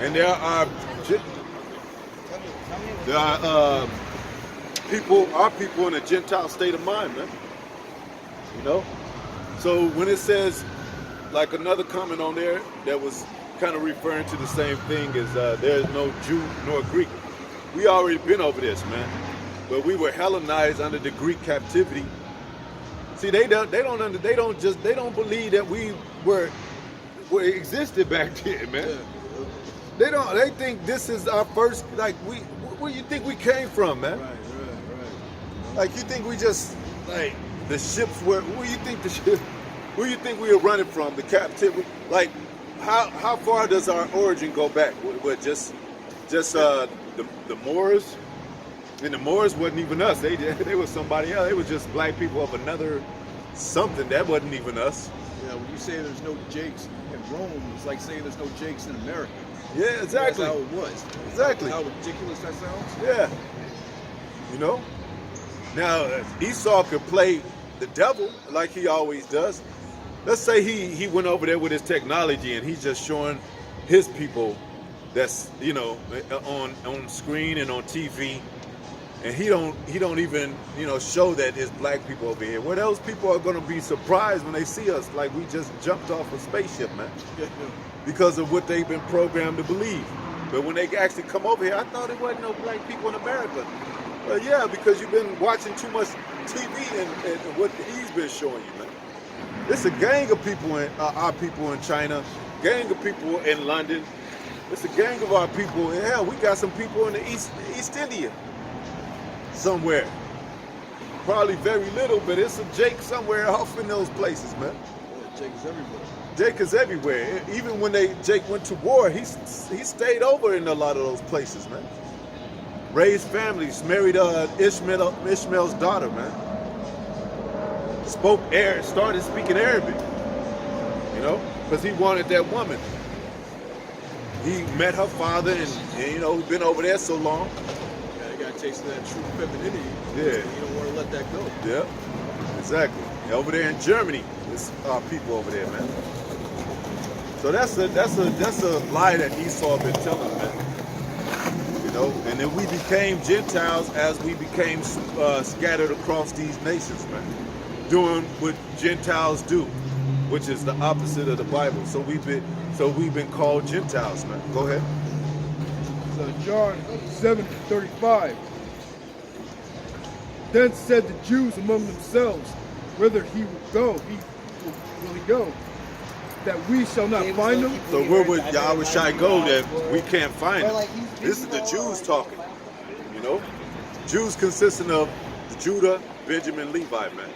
And there are our people in a Gentile state of mind, man. You know? So when it says, like another comment on there that was kind of referring to the same thing as there's no Jew nor Greek. We already been over this, man. But we were Hellenized under the Greek captivity. See, they don't believe that we existed back then, man. They think this is our first, like, where you think we came from, man? Right. Like, you think we just, like, the ships were, where you think we were running from, the captivity? Like, how far does our origin go back? What just the Moors? And the Moors wasn't even us. They was somebody else. They was just black people of another something. That wasn't even us. Yeah, when you say there's no Jakes in Rome, it's like saying there's no Jakes in America. Yeah, exactly. That's how it was. Exactly. How ridiculous that sounds. Yeah. You know? Now, Esau could play the devil like he always does. Let's say he went over there with his technology and he's just showing his people that's, you know, on screen and on TV. And he don't even, you know, show that it's black people over here. Well, those people are going to be surprised when they see us like we just jumped off a spaceship, man. Because of what they've been programmed to believe. But when they actually come over here, I thought it wasn't no black people in America. Well, yeah, because you've been watching too much TV and what he's been showing you, man. It's a gang of people, our people in China, gang of people in London. It's a gang of our people. And hell, we got some people in the East India. Somewhere. Probably very little, but it's a Jake somewhere off in those places, man. Yeah, Jake is everywhere. Jake is everywhere. Even when Jake went to war, he stayed over in a lot of those places, man. Raised families, married Ishmael's daughter, man. Started speaking Arabic, you know, because he wanted that woman. He met her father and you know, he's been over there so long. Taste of that true femininity. Yeah. You don't want to let that go. Yeah, exactly. Over there in Germany, there's people over there, man. So that's a lie that Esau been telling, man. You know, and then we became Gentiles as we became scattered across these nations, man. Doing what Gentiles do, which is the opposite of the Bible. So we've been called Gentiles, man. Go ahead. John 7:35. Then said the Jews among themselves, whither he will he go, that we shall not find him. So where would Yahushua go that we can't find him? This is the Jews talking, you know? Jews consisting of Judah, Benjamin, Levi, man.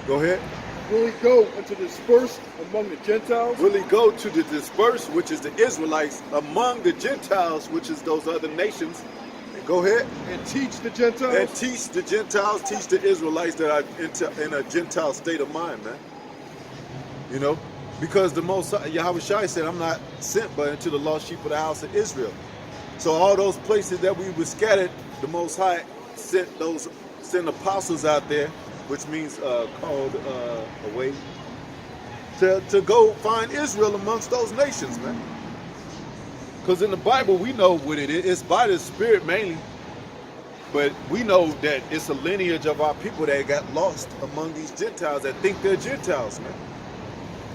Go ahead. Will he go into disperse among the Gentiles? Will he go to the dispersed, which is the Israelites, among the Gentiles, which is those other nations? Go ahead. And teach the Gentiles? And teach the Gentiles, teach the Israelites that are in a Gentile state of mind, man. You know? Because the Most Yahushua said, I'm not sent but into the lost sheep of the house of Israel. So all those places that we were scattered, the Most High sent apostles out there, which means called away, to go find Israel amongst those nations, man. Because in the Bible, we know what it is. It's by the Spirit mainly. But we know that it's a lineage of our people that got lost among these Gentiles that think they're Gentiles, man.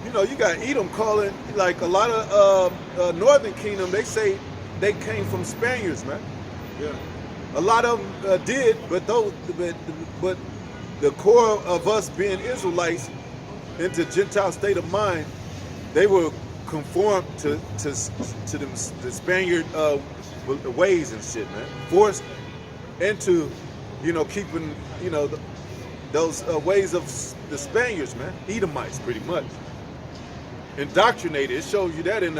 You know, you got Edom calling, like a lot of Northern Kingdom, they say they came from Spaniards, man. Yeah. A lot of them did, but the core of us being Israelites into Gentile state of mind, they were conformed to the Spaniard ways and shit, man. Forced into, you know, keeping, you know, those ways of the Spaniards, man. Edomites, pretty much. Indoctrinated. It shows you that in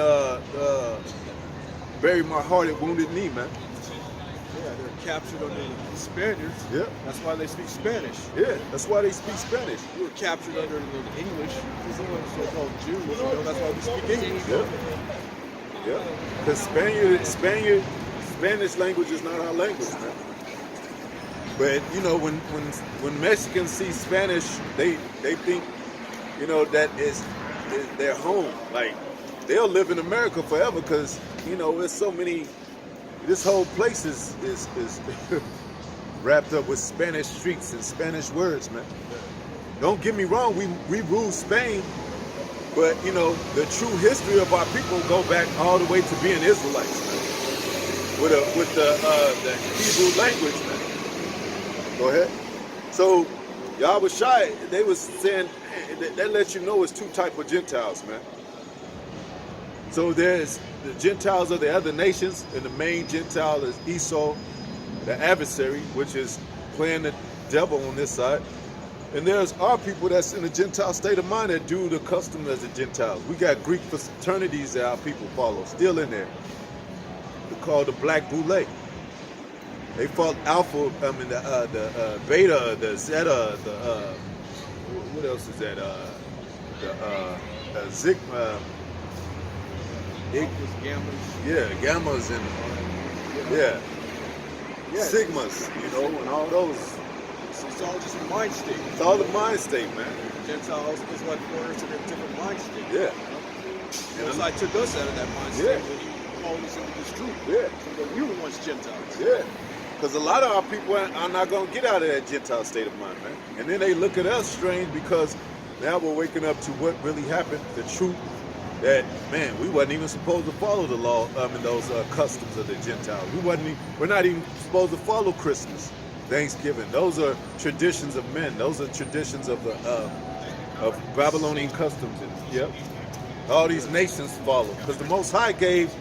Bury My Heart at Wounded Knee, man. Yeah, they're captured under the Spaniards. Yeah. That's why they speak Spanish. Yeah, that's why they speak Spanish. We were captured under the English, so-called Jews. You know, that's why we speak English. Yeah. Yeah. Because Spanish language is not our language, man. But you know, when Mexicans see Spanish, they think, you know, that is their home. Like they'll live in America forever because, there's so many, this whole place is wrapped up with Spanish streets and Spanish words, man. Don't get me wrong, we ruled Spain, but, the true history of our people go back all the way to being Israelites, man. With the Hebrew language, man. Go ahead. So, Yahushua, they was saying, that lets you know it's two types of Gentiles, man. So there's the Gentiles of the other nations, and the main Gentile is Esau, the adversary, which is playing the devil on this side. And there's our people that's in a Gentile state of mind that do the custom as the Gentiles. We got Greek fraternities that our people follow, still in there. They're called the Black Boule. They fought Alpha, the Beta, the Zeta, what else is that? The Sigma. Gammas. Yeah, Gammas and Sigmas, and all those. It's all just a mind state. It's all the mind state, man. Gentiles is what refers to their different mind state. Yeah. Most High took us out of that mind state when He called us into this truth. Yeah. So that we were once Gentiles. Yeah. Because a lot of our people are not going to get out of that Gentile state of mind, man. And then they look at us strange because now we're waking up to what really happened, the truth that, man, we wasn't even supposed to follow the law, and those customs of the Gentiles. We're not even supposed to follow Christmas, Thanksgiving. Those are traditions of men. Those are traditions of Babylonian customs. Yep. All these nations follow. Because the Most High gave,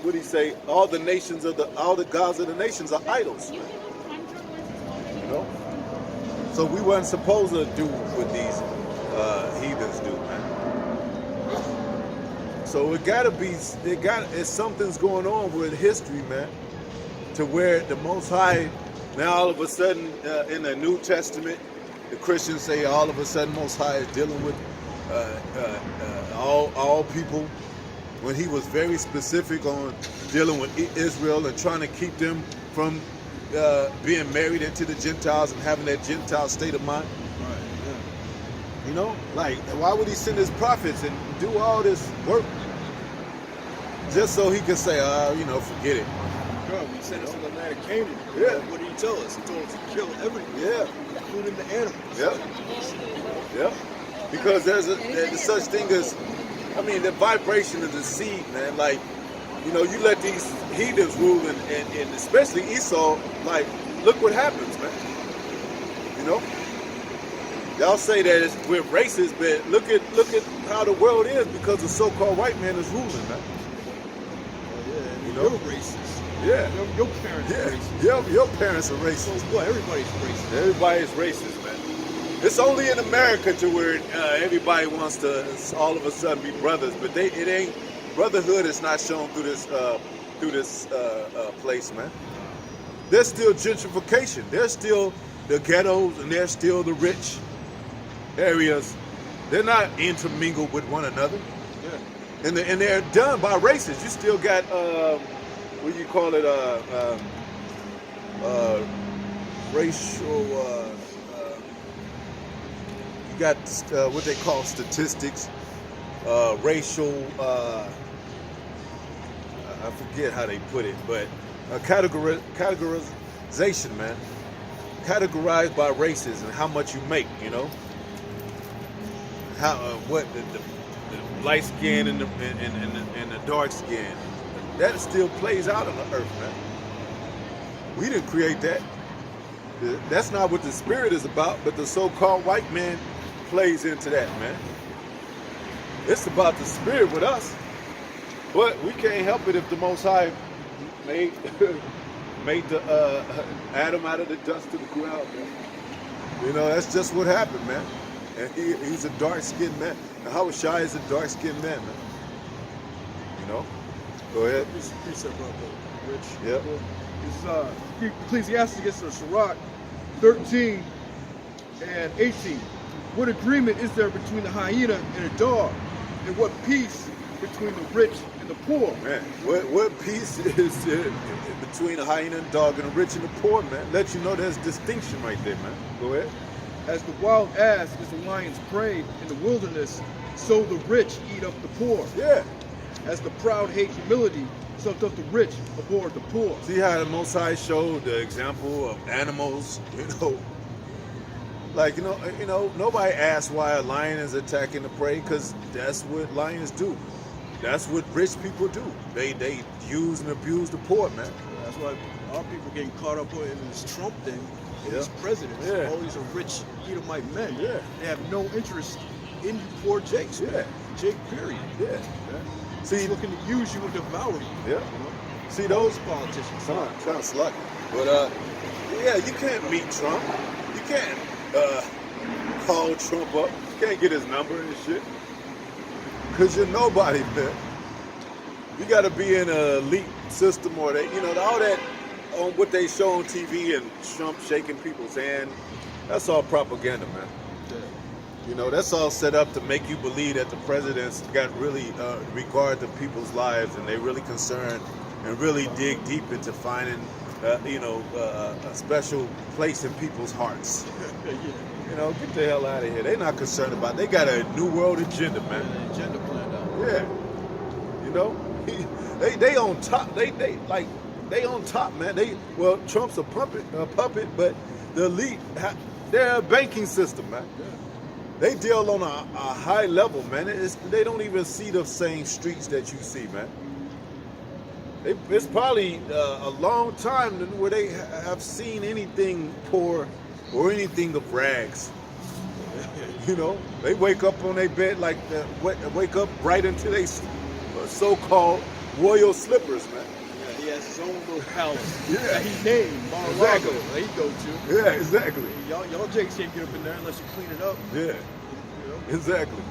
what he say? All the gods of the nations are idols. So we weren't supposed to do what these heathens do, man. So something's going on with history, man, to where the Most High, now all of a sudden in the New Testament, the Christians say all of a sudden Most High is dealing with all people, when he was very specific on dealing with Israel and trying to keep them from being married into the Gentiles and having that Gentile state of mind. Right, yeah. Like, why would he send his prophets and do all this work just so he could say, forget it. God, we sent us to the land of Canaan. Yeah. What did he tell us? He told us to kill everything. Yeah. Including the animals. Yep. Because there's such thing as, the vibration of the seed, man. Like, you let these heathens rule, and especially Esau, like, look what happens, man. Y'all say that we're racist, but look at how the world is because the so-called white man is ruling, man. You're racist. Yeah. Your parents are racist. Your parents are racist. Well, everybody's racist. Everybody's racist, man. It's only in America to where everybody wants to all of a sudden be brothers, but it ain't. Brotherhood is not shown through this place, man. There's still gentrification. There's still the ghettos, and there's still the rich areas. They're not intermingled with one another. Yeah. And they're done by races. You still got what do you call it? Racial. You got what they call statistics. Racial. I forget how they put it, but categorization, man. Categorized by races and how much you make. How what the light skin and the dark skin. That still plays out on the earth, man. We didn't create that. That's not what the spirit is about, but the so-called white man plays into that, man. It's about the spirit with us. But we can't help it if the Most High made the Adam out of the dust of the ground, man. That's just what happened, man. And he's a dark-skinned man. And Yahushua is a dark-skinned man, man. Go ahead. Precept about the rich. Yep. It's Ecclesiastes or Sirach 13 and 18. What agreement is there between the hyena and a dog? And what peace between the rich and the poor? Man, what peace is there between a hyena and a dog and the rich and the poor, man? Let you know there's distinction right there, man. Go ahead. As the wild ass is the lion's prey in the wilderness, so the rich eat up the poor. Yeah. As the proud hate humility, so doth the rich abhor the poor. See how the Most High showed the example of animals, you know? Like, you know, nobody asks why a lion is attacking the prey, because that's what lions do. That's what rich people do. They use and abuse the poor, man. That's why our people getting caught up in this Trump thing, and these presidents. Yeah. All these are rich Edomite men. Yeah. They have no interest in you poor Jakes. Yeah. Man. Jake, period. Yeah. See, He's looking to use you and devour you. Yeah. You know? See those politicians. kind of slucky. But yeah, you can't meet Trump. You can't call Trump up. You can't get his number and shit. Cause you're nobody, man. You got to be in an elite system, or they, you know, all that on what they show on TV and Trump shaking people's hand. That's all propaganda, man. Yeah. You know, that's all set up to make you believe that the president's got really regard to people's lives, and they really concerned and really dig deep into finding, a special place in people's hearts. Yeah. You know, get the hell out of here. They're not concerned about it. They got a new world agenda, man. An agenda planned out. Yeah. You know, they on top. They on top, man. Trump's a puppet, but the elite, they're a banking system, man. Yeah. They deal on a high level, man. They don't even see the same streets that you see, man. It's probably a long time where they have seen anything poor or anything of rags. You know, they wake up on their bed wake up right into their so-called royal slippers, man. Yeah, he has his own little palace. Yeah. That he named Mar-a-Lago. Exactly. That he go to. Yeah, exactly. Y'all Jakes can't get up in there unless you clean it up. Yeah, You know? exactly.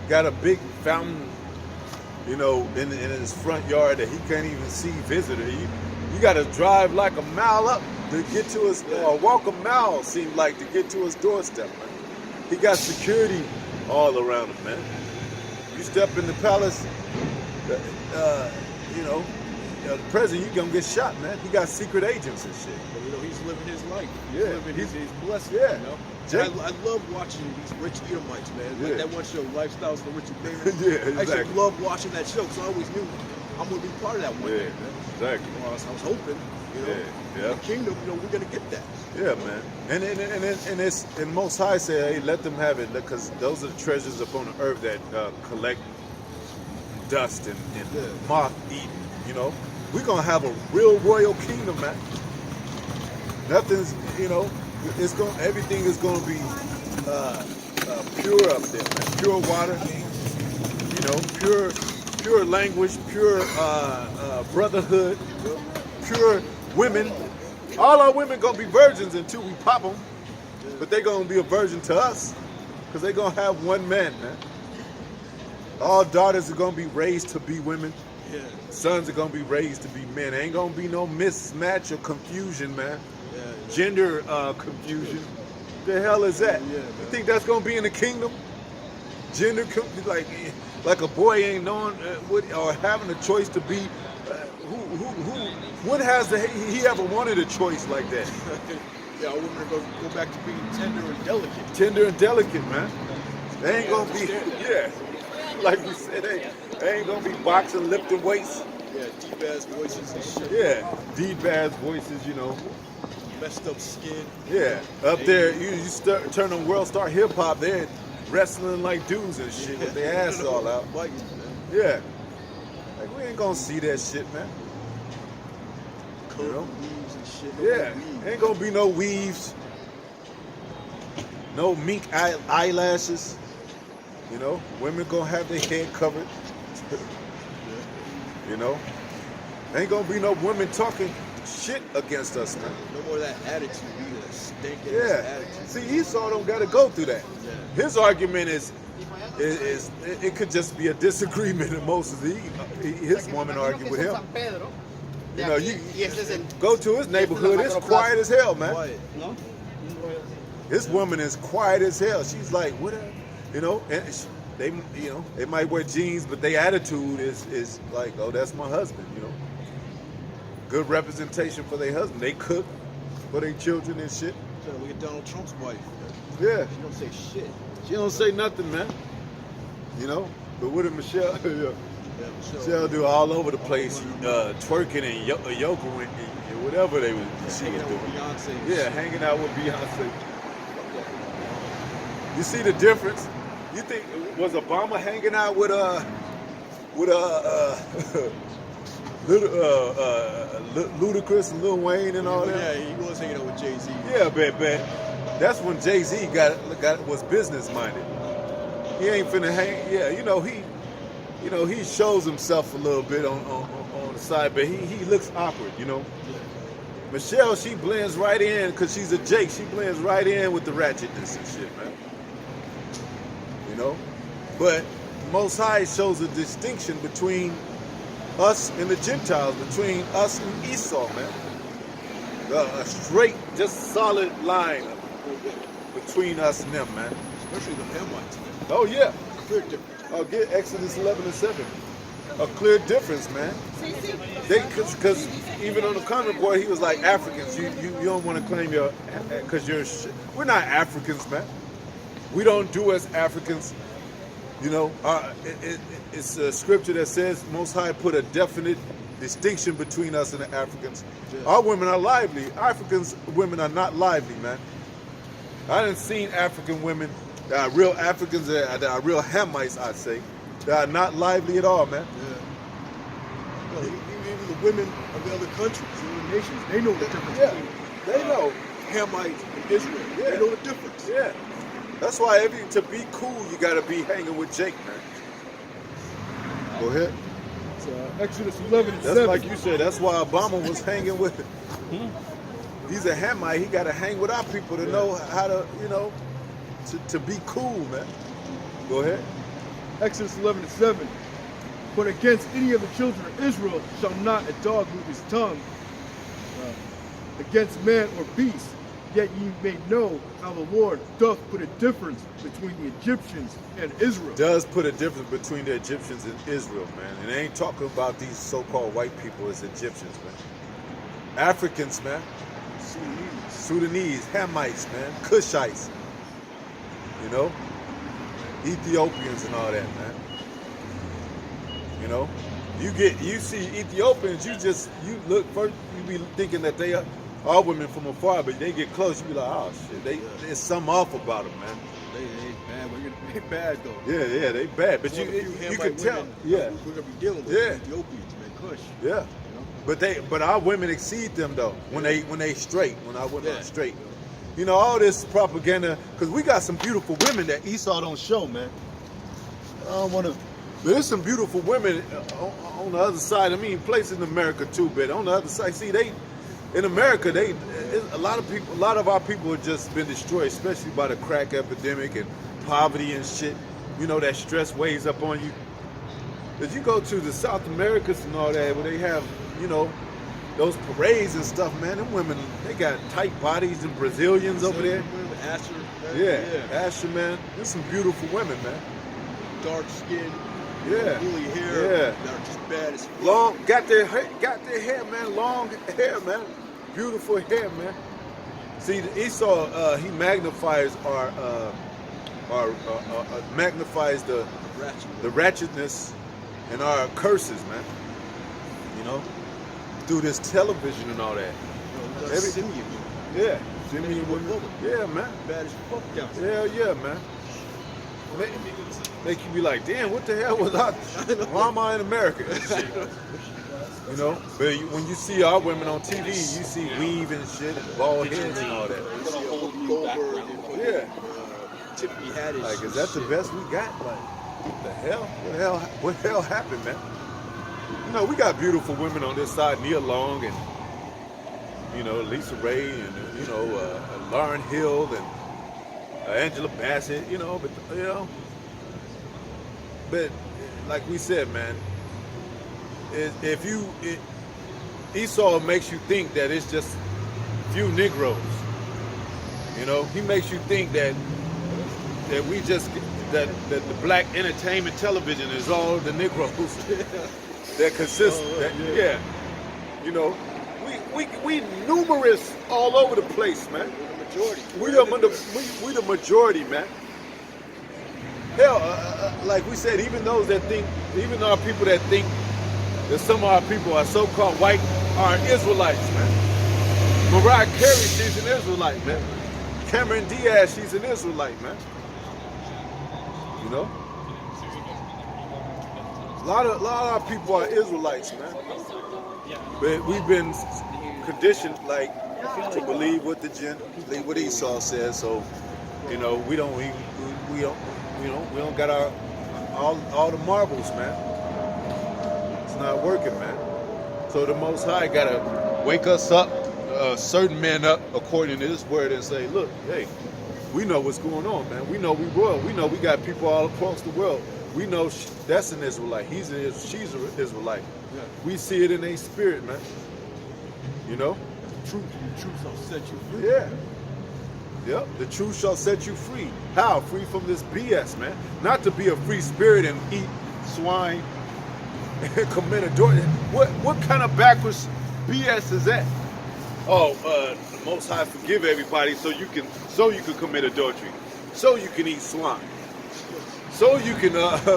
Got a big fountain, you know, in his front yard that he can't even see visitor. You got to drive like a mile up to get to his, or walk a mile, seemed like, to get to his doorstep, man. He got security all around him, man. You step in the palace, the president, you gonna get shot, man. He got secret agents and shit. But, you know, he's living his life. Yeah. He's blessed. Yeah. You know? Jake- I love watching these rich Edomites, man. Yeah. Like that one show, Lifestyles of the Rich and Famous. Yeah, I used exactly. to love watching that show because I always knew I'm going to be part of that one day, man. exactly. Well, I was hoping, you know, Yeah. the kingdom, you know, we're going to get that. Yeah, man. And it's and Most High say, hey, let them have it, because those are the treasures upon the earth that collect dust and moth eaten. You know, we're gonna have a real royal kingdom, man. Nothing's, you know, everything is gonna be pure up there, man. Pure water, you know, pure language, pure brotherhood, pure women. All our women gonna be virgins until we pop them, but they gonna be a virgin to us, because they gonna have one man, man. All daughters are gonna be raised to be women. Yeah. Sons are gonna be raised to be men. Ain't gonna be no mismatch or confusion, man. Yeah. Gender confusion. The hell is that? Yeah, You man. think that's gonna be in the kingdom? Gender like a boy ain't knowing or having a choice to be. When has he ever wanted a choice like that? Yeah, our women are going to go back to being tender and delicate. Tender and delicate, man. They ain't Yeah, gonna be, understand that. like we said, they ain't gonna be boxing, lifting weights. Yeah, deep ass voices and shit. Yeah, deep ass voices, you know. Messed up skin. Yeah, up there, you turn on World Star Hip Hop, they're wrestling like dudes and shit with their ass all out. Biting, man. Yeah, like we ain't gonna see that shit, man. Curly You know? weaves and shit. Yeah, Weave. ain't gonna be no weaves, no mink eyelashes. You know, women gonna have their head covered. You know, ain't gonna be no women talking shit against us now. No more of that attitude either. That stinking Yeah. attitude. See, Esau don't got to go through that. Yeah. His argument is it could just be a disagreement, and most of his woman argue with him. You know, you go to his neighborhood, it's quiet as hell, man. Quiet. His woman is quiet as hell. She's like, what? You know, and they might wear jeans, but their attitude is like, oh, that's my husband. You know, good representation for their husband. They cook for their children and shit. So look at Donald Trump's wife. Yeah, She don't say shit. she don't say nothing, man. You know, but what did Michelle? Yeah, Michelle do all over the place, twerking and yoga and whatever she was hanging out with doing. Beyonce. and Yeah, shit. hanging out with Beyonce. You see the difference? You think was Obama hanging out with Ludacris and Lil Wayne and all that? Yeah, he was hanging out with Jay-Z. Yeah, but that's when Jay-Z was business minded. He ain't finna hang. Yeah, he shows himself a little bit on the side, but he looks awkward. Michelle, she blends right in because she's a Jake. She blends right in with the ratchetness and shit, man. But Most High shows a distinction between us and the Gentiles, between us and Esau, man. A straight, just solid line between us and them, man. Especially the Hamites, man. Oh yeah. Clear difference. Oh, get Exodus 11 and 7. A clear difference, man. Because even on the comic boy, he was like, Africans, you don't want to claim we're not Africans, man. We don't do as Africans. It's a scripture that says Most High put a definite distinction between us and the Africans. Yeah. Our women are lively. Africans women are not lively, man. I done seen African women that are real Africans, that are real Hamites, I'd say, that are not lively at all, man. Yeah. Well, even the women of the other countries, the other nations, they know the difference Yeah, between they know. Hamites and Israel. Yeah. They know the difference. Yeah. That's why to be cool, you gotta be hanging with Jake, man. Go ahead. It's, Exodus 11 and That's 7. like you said. That's why Obama was hanging with. He's a Hamite. He gotta hang with our people to know how to, to be cool, man. Go ahead. Exodus 11 and 7. But against any of the children of Israel shall not a dog move his tongue against man or beast. Yet ye may know how the Lord doth put a difference between the Egyptians and Israel. Does put a difference between the Egyptians and Israel, man. And they ain't talking about these so-called white people as Egyptians, man. Africans, man. Sudanese, Hamites, man. Cushites. Ethiopians and all that, man. You see Ethiopians, you look first, you be thinking that they are all women from afar, but they get close, you be like, oh shit, there's something off about them, man. They bad. They bad though. Yeah, they bad, but you can tell. Yeah, we're gonna be dealing with Ethiopians, man. Kush. Yeah, but our women exceed them though when they straight. When our women are straight, all this propaganda, because we got some beautiful women that Esau don't show, man. I don't want to. There's some beautiful women on the other side. I mean, places in America too, but on the other side, see in America, a lot of our people have just been destroyed, especially by the crack epidemic and poverty and shit. That stress weighs up on you. If you go to the South Americas and all that, where they have, those parades and stuff, man, them women, they got tight bodies and Brazilians over there. Asher. Yeah, Asher, man. There's some beautiful women, man. Dark skin. Yeah. Woolly hair. Yeah. They're just bad as fuck. Long, got their hair, man. Long hair, man. Beautiful hair, man. See, Esau, he magnifies magnifies the ratchetness and our curses, man. Through this television and all that. Simeon. Yeah, Simeon women. Yeah, man. Bad as fuck down Yeah, yeah, man. Make you be like, damn, what the hell was I? Why am I in America? But when you see our women on TV, you see weave and shit and bald heads and all that. Yeah. Tiffany Haddish. Like, is that the best we got? Like, what the hell? What the hell happened, man? We got beautiful women on this side, Nia Long and, Lisa Ray and, Lauren Hill and Angela Bassett, but like we said, man, Esau makes you think that it's just few Negroes, he makes you think that we just, that the black entertainment television is all the Negroes that consist, we numerous all over the place, man. We the majority, man. Hell, like we said, even those that think, even our people that think that some of our people are so-called white are Israelites, man. Mariah Carey, she's an Israelite, man. Cameron Diaz, she's an Israelite, man. You know? A lot of our people are Israelites, man. But we've been conditioned, like, to believe what believe what Esau says. So, you know, we don't got all the marbles, man. It's not working, man. So the Most High gotta wake us up, certain men up, according to this word, and say, look, hey, we know what's going on, man. We know we royal. We know we got people all across the world. We know that's an Israelite. She's an Israelite. Yeah. We see it in their spirit, man. You know? The truth shall set you free. Yeah. Yep. The truth shall set you free. How? Free from this BS, man. Not to be a free spirit and eat swine and commit adultery. What kind of backwards BS is that? Oh, the Most High forgive everybody so you can commit adultery, so you can eat swine, so you can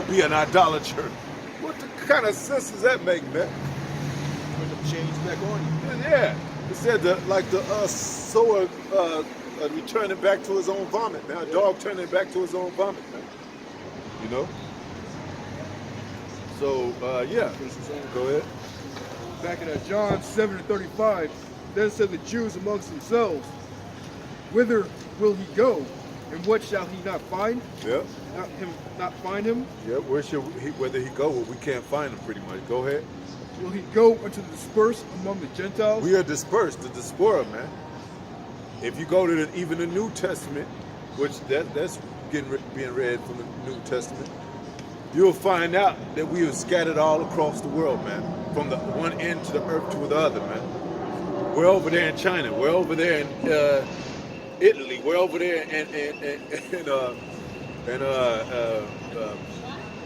be an idolater. What kind of sense does that make, man? Put the chains back on you. Yeah, it said the sower returning back to his own vomit, man. A dog turning back to his own vomit, man. You know. So yeah, go ahead. Back in John 7:35, then said the Jews amongst themselves, whither will he go, and what shall he not find? Yep. Not find him? Yeah, whether he go, well, we can't find him pretty much. Go ahead. Will he go unto the dispersed among the Gentiles? We are dispersed, the diaspora, man. If you go to even the New Testament, which that's being read from the New Testament, you'll find out that we are scattered all across the world, man. From the one end to the earth to the other, man. We're over there in China. We're over there in Italy. We're over there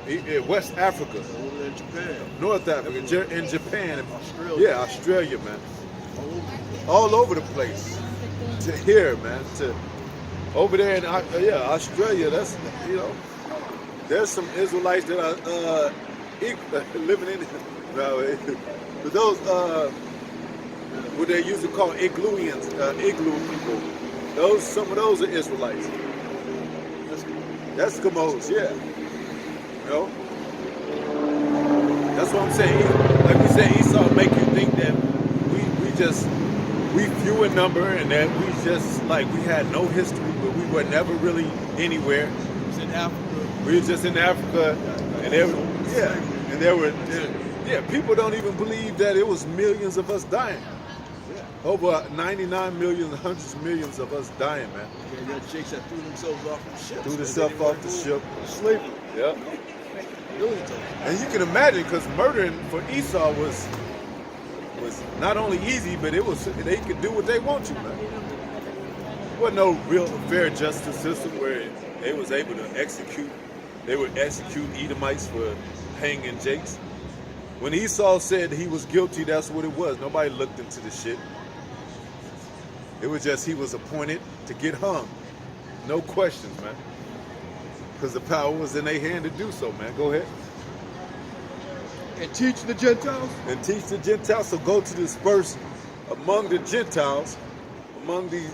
in West Africa. Over there in Japan. North Africa, in Japan. Australia. Yeah, Australia, man. All over. All over the place. To here, man. To over there in Australia. That's, you know, there's some Israelites that are living in. But those what they used to call igloo people. Some of those are Israelites. Eskimos, yeah. You know? That's what I'm saying. Like we said, Esau make you think that we few in number and that we just, like, we had no history, but we were never really anywhere. It was in Africa. We were just in Africa, and people don't even believe that it was millions of us dying. Over 99 million, hundreds of millions of us dying, man. Yeah, you got jakes that threw themselves off the ship. Threw themselves off the ship. Slavery. Yeah. Millions of them. And you can imagine, because murdering for Esau was not only easy, but they could do what they want to, man. There wasn't no real fair justice system where they was able to execute. They would execute Edomites for hanging jakes. When Esau said he was guilty, that's what it was. Nobody looked into the shit. It was just he was appointed to get hung. No questions, man. Because the power was in their hand to do so, man. Go ahead. And teach the Gentiles? And teach the Gentiles. So go to disperse among the Gentiles, among the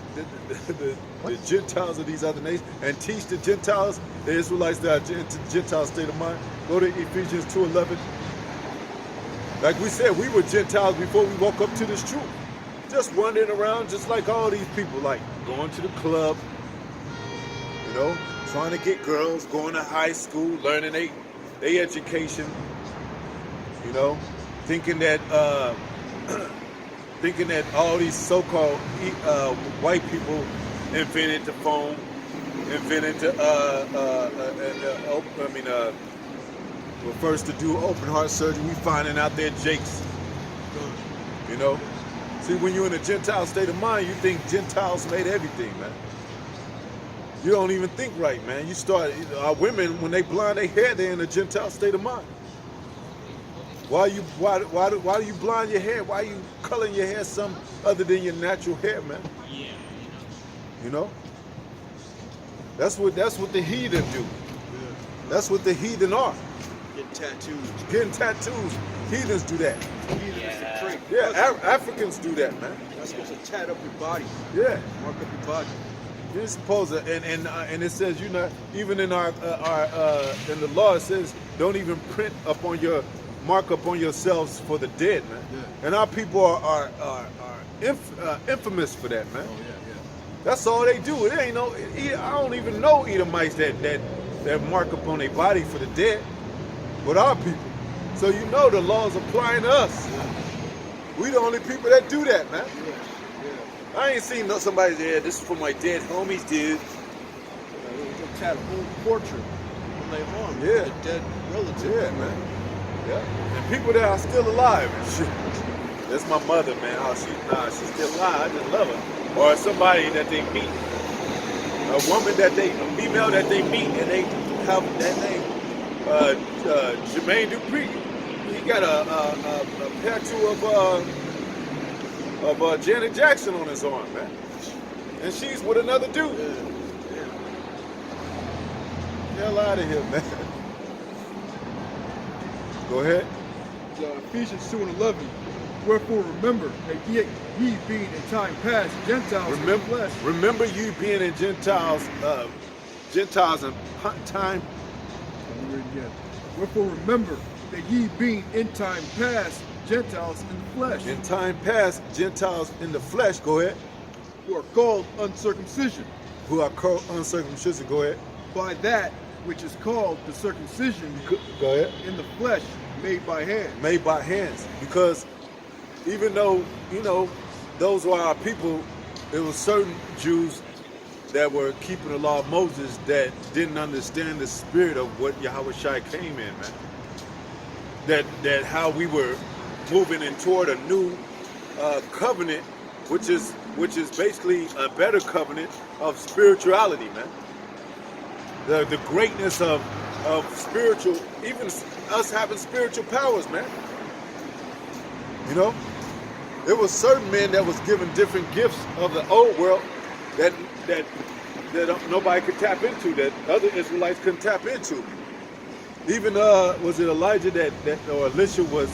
Gentiles of these other nations, and teach the Gentiles, the Israelites that are in Gentile state of mind. Go to Ephesians 2:11. Like we said, we were Gentiles before we woke up to this truth. Just wandering around just like all these people, like going to the club, you know, trying to get girls, going to high school, learning their education, you know, thinking that all these so-called white people invented the phone, invented the were first to do open heart surgery. We finding out they're jakes, you know. See, when you're in a Gentile state of mind, you think Gentiles made everything, man. You don't even think right, man. You start, our women, when they blonde their hair, they're in a Gentile state of mind. Why do you blonde your hair? Why are you coloring your hair some other than your natural hair, man? Yeah. You know? That's what the heathen do. That's what the heathen are. Get tattoos. Getting tattoos. Heathens do that. Heathen is the trait. Yeah, Africans do that, man. That's supposed to tat up your body. Yeah. Mark up your body. You're supposed to, and it says even in our in the law it says don't even print upon your mark upon yourselves for the dead, man. Yeah. And our people are infamous for that, man. Oh yeah. That's all they do. It ain't no. I don't even know Edomites that mark upon their body for the dead, but our people. So you know the law's applying to us. Yeah. We the only people that do that, man. Yeah. I ain't seen somebody say, this is for my dead homies, dude. They'll tat a whole portrait on their arm. Yeah. A dead relative. Yeah, man. Yeah. And people that are still alive and shit. That's my mother, man. Oh, she's still alive. I just love her. Or somebody that they meet. A female that they meet and they have that name. Jermaine Dupri. He got a tattoo of Janet Jackson on his arm, man. And she's with another dude. Yeah. Hell out of here, man. Go ahead. Ephesians 2:11. Wherefore remember that ye being in time past Gentiles in the flesh. Remember you being in Gentiles in time. Let me read it again. Wherefore remember that ye being in time past Gentiles in the flesh. In time past, Gentiles in the flesh. Go ahead. Who are called uncircumcision. Who are called uncircumcision. Go ahead. By that which is called the circumcision. Go ahead. In the flesh, made by hand. Made by hands. Because even though, those were our people, there were certain Jews that were keeping the law of Moses that didn't understand the spirit of what Yahweh Shai came in, man. That how we were moving in toward a new covenant, which is basically a better covenant of spirituality, man. The greatness of spiritual, even us having spiritual powers, man. There was certain men that was given different gifts of the old world that nobody could tap into, that other Israelites couldn't tap into. Even was it Elijah or Elisha was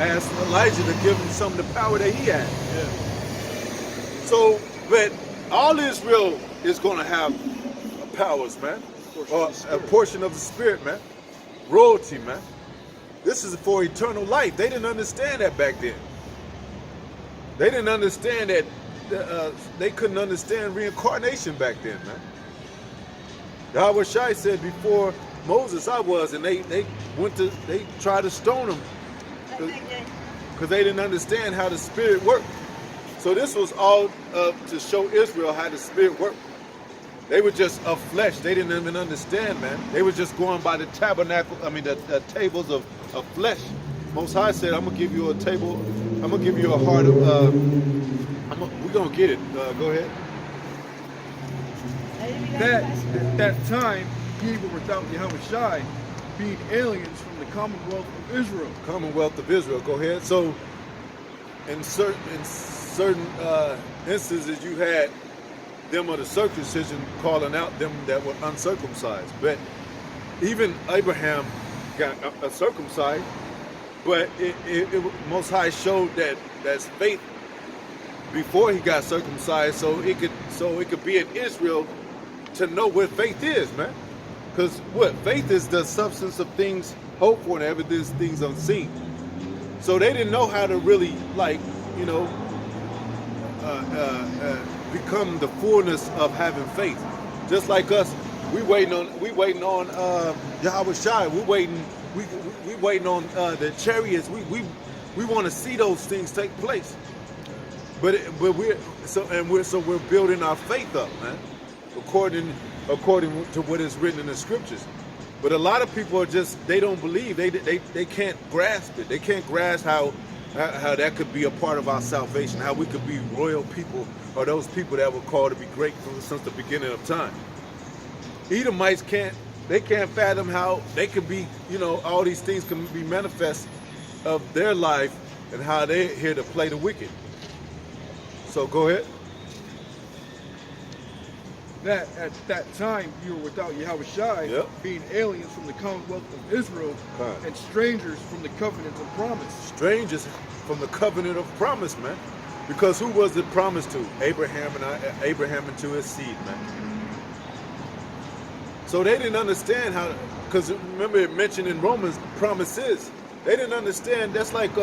asked Elijah to give him some of the power that he had. Yeah. So, but all Israel is going to have powers, man, or a portion of the spirit, man, royalty, man. This is for eternal life. They didn't understand that back then. They didn't understand that. They couldn't understand reincarnation back then, man. Yahweh Shai said before Moses I was, and they tried to stone him because they didn't understand how the spirit worked. So this was all to show Israel how the spirit worked. They were just of flesh. They didn't even understand, man. They were just going by the the tables of flesh. Most High said, I'm gonna give you a table. I'm gonna give you a heart of. We're gonna get it. Go ahead. At that time, ye were without Yahweh Shai, being aliens from the commonwealth of Israel. Commonwealth of Israel. Go ahead. So, in certain instances, you had them of the circumcision calling out them that were uncircumcised. But even Abraham got circumcised. But it Most High showed that that's faith before he got circumcised, so it could be in Israel to know what faith is, man. Because what faith is, the substance of things hoped for and evidence things unseen. So they didn't know how to really become the fullness of having faith. Just like us, we waiting on Yahweh Shai. We waiting on the chariots. We want to see those things take place. But we're building our faith up, man, according to what is written in the scriptures. But a lot of people they don't believe. They can't grasp it. They can't grasp how that could be a part of our salvation. How we could be royal people, or those people that were called to be great since the beginning of time. Edomites can't fathom how they could be, all these things can be manifest of their life and how they're here to play the wicked. So go ahead. that at that time you were without Yahushai, Yep. being aliens from the Commonwealth of Israel Right. and strangers from the covenant of promise. Strangers from the covenant of promise, man. Because who was it promised to? Abraham and to his seed, man. So they didn't understand how, because remember it mentioned in Romans, promises. They didn't understand. That's like, we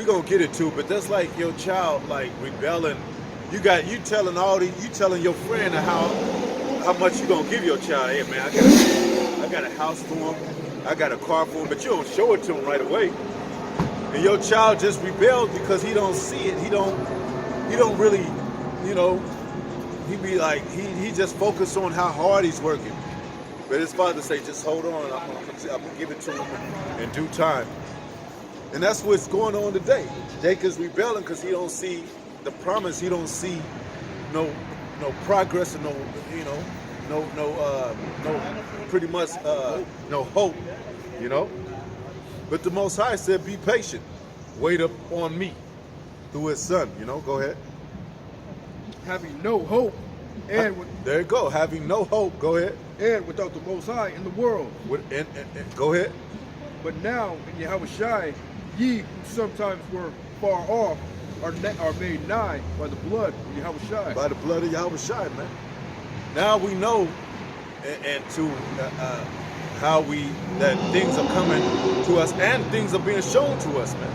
gonna get it too, but that's like your child like rebelling. You telling your friend how much you gonna give your child. Hey man, I got a house for him, I got a car for him, but you don't show it to him right away. And your child just rebels because he don't see it. He don't really, he be like, he just focused on how hard he's working. But his father say, just hold on, I'm gonna give it to him in due time. And that's what's going on today. Jacob's rebelling because he don't see the promise. He don't see no progress and pretty much no hope, But the Most High said, be patient. Wait up on me through his son, Go ahead. Having no hope, and there you go. Having no hope. Go ahead. and without the Most High in the world. And go ahead. But now in Yahushai, ye who sometimes were far off are made nigh by the blood of Yahushai. By the blood of Yahushai, man. Now we know, and to how that things are coming to us and things are being shown to us, man.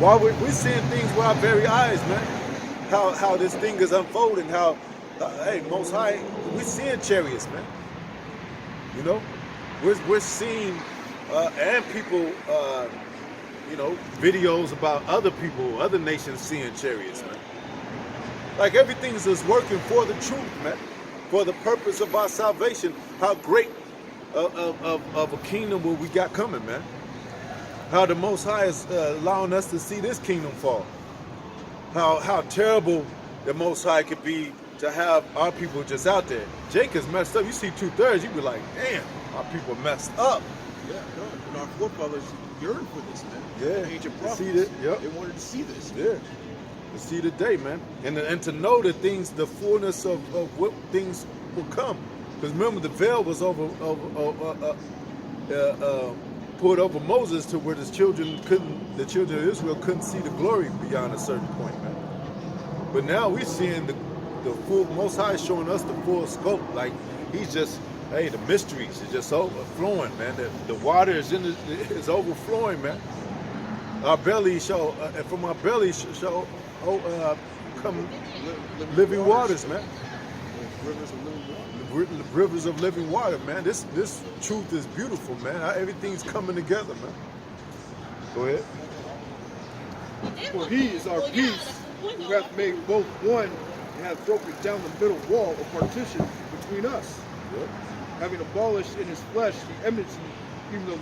While we're seeing things with our very eyes, man. How this thing is unfolding. How, hey, Most High, we're seeing chariots, man. We're seeing and people. Videos about other people, other nations seeing chariots, man. Like everything's just working for the truth, man. For the purpose of our salvation. How great of a kingdom what we got coming, man. How the Most High is allowing us to see this kingdom fall. How terrible the Most High could be to have our people just out there. Jacob's messed up. You see 2/3, you be like, damn, our people messed up. Yeah, no. And our forefathers yearned for this, man. Yeah. Ancient See prophets. that? Yep. They wanted to see this. Yeah. To see the day, man. And to know the things, the fullness of what things will come. Because remember, the veil was poured over Moses to where the children of Israel couldn't see the glory beyond a certain point, man. But now we're seeing the full, Most High showing us the full scope. Like he's just, hey, the mysteries is just overflowing, man. The water is is overflowing, man. Our belly and from our belly shall come living waters, man. Rivers of living water. Rivers of living water, man. This truth is beautiful, man. Everything's coming together, man. Go ahead. For he is our peace, who hath made both one, and hath broken down the middle wall of partition between us, Yep. having abolished in his flesh the enmity, even the